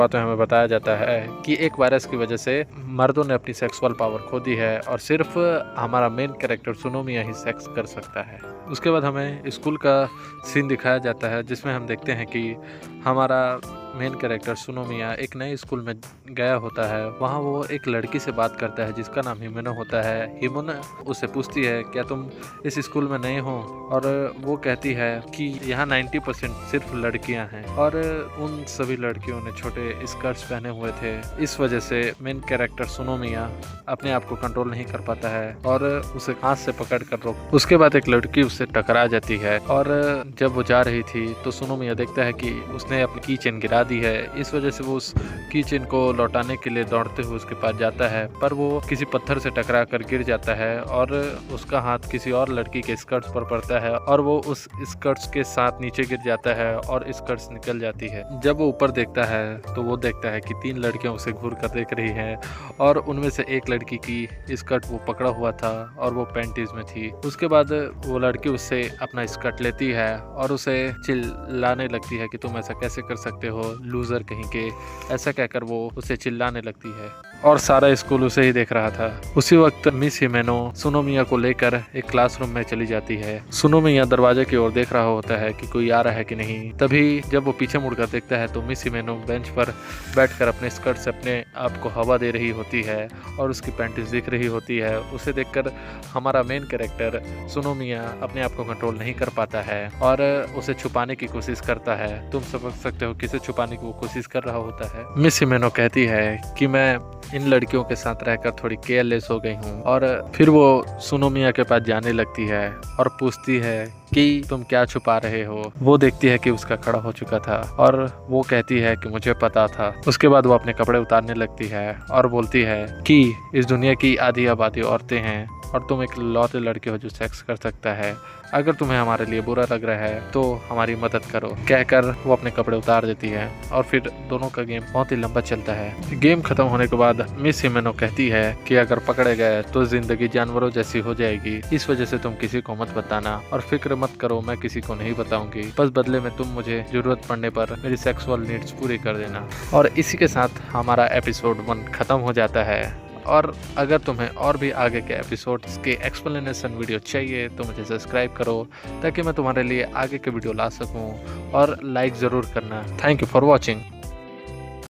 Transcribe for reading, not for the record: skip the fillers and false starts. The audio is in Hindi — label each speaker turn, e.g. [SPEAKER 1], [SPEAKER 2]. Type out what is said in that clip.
[SPEAKER 1] बातों में हमें बताया जाता है कि एक वायरस की वजह से मर्दों ने अपनी सेक्सुअल पावर खो दी है और सिर्फ हमारा मेन कैरेक्टर सुनोमिया ही सेक्स कर सकता है। उसके बाद हमें स्कूल का सीन दिखाया जाता है जिसमें हम देखते हैं कि हमारा मेन कैरेक्टर सुनोमिया एक नए स्कूल में गया होता है। वहाँ वो एक लड़की से बात करता है जिसका नाम हिमेनो होता है। हिमेनो उससे पूछती है क्या तुम इस स्कूल में नए हो, और वो कहती है कि यहाँ 90% सिर्फ लड़कियाँ हैं और उन सभी लड़कियों ने छोटे स्कर्ट्स पहने हुए थे। इस वजह से मेन कैरेक्टर सुनोमिया अपने आप को कंट्रोल नहीं कर पाता है और उसे हाथ से पकड़ कर रोक। उसके बाद एक लड़की उससे टकरा जाती है और जब वो जा रही थी तो सुनोमिया देखता है कि उसने अपनी की चेन गिरा दी है। इस वजह से वो उस की चेन को लौटाने के लिए दौड़ते हुए उसके पास जाता है, पर वो किसी पत्थर से टकरा कर गिर जाता है और उसका हाथ किसी और लड़की के स्कर्ट्स पर पड़ता है और वो उस स्कर्ट्स के साथ नीचे गिर जाता है और स्कर्ट्स निकल जाती है। जब वो ऊपर देखता है तो वो देखता है कि 3 लड़कियां उसे घूर कर देख रही हैं और उनमें से एक लड़की की स्कर्ट वो पकड़ा हुआ था और वो पैंटीज में थी। उसके बाद वो लड़की उससे अपना स्कर्ट लेती है और उसे चिल्लाने लगती है कि तुम ऐसा कैसे कर सकते हो, लूजर कहीं के, ऐसा कहकर वो उसे चिल्लाने लगती है और सारा स्कूल उसे ही देख रहा था। उसी वक्त मिस हिमेनो सुनोमिया को लेकर एक क्लासरूम में चली जाती है। सुनोमिया दरवाजे की ओर देख रहा होता है कि कोई आ रहा है कि नहीं। तभी जब वो पीछे मुड़कर देखता है तो मिस हिमेनो बेंच पर बैठकर अपने स्कर्ट से अपने आप को हवा दे रही होती है और उसकी पैंटीज दिख रही होती है। उसे देखकर हमारा मेन कैरेक्टर सुनोमिया अपने आप को कंट्रोल नहीं कर पाता है और उसे छुपाने की कोशिश करता है। तुम समझ सकते हो किसे छुपाने की वो कोशिश कर रहा होता है। मिस हिमेनो कहती है कि मैं इन लड़कियों के साथ रहकर थोड़ी केयरलेस हो गई हूँ और फिर वो सुनोमिया के पास जाने लगती है और पूछती है कि तुम क्या छुपा रहे हो। वो देखती है कि उसका खड़ा हो चुका था और वो कहती है कि मुझे पता था। उसके बाद वो अपने कपड़े उतारने लगती है और बोलती है कि इस दुनिया की आधी आबादी औरतें हैं और तुम एक लौते लड़के हो जो सेक्स कर सकता है। अगर तुम्हें हमारे लिए बुरा लग रहा है तो हमारी मदद करो, कहकर वो अपने कपड़े उतार देती है और फिर दोनों का गेम बहुत ही लंबा चलता है। गेम खत्म होने के बाद मिस हिमेनो कहती है कि अगर पकड़े गए तो जिंदगी जानवरों जैसी हो जाएगी, इस वजह से तुम किसी को मत बताना और फिक्र मत करो, मैं किसी को नहीं बताऊंगी। बस बदले में तुम मुझे जरूरत पड़ने पर मेरी सेक्सुअल नीड्स पूरी कर देना। और इसी के साथ हमारा एपिसोड 1 खत्म हो जाता है। और अगर तुम्हें और भी आगे के एपिसोड्स के एक्सप्लेनेशन वीडियो चाहिए तो मुझे सब्सक्राइब करो ताकि मैं तुम्हारे लिए आगे के वीडियो ला सकूं, और लाइक ज़रूर करना। Thank you for watching.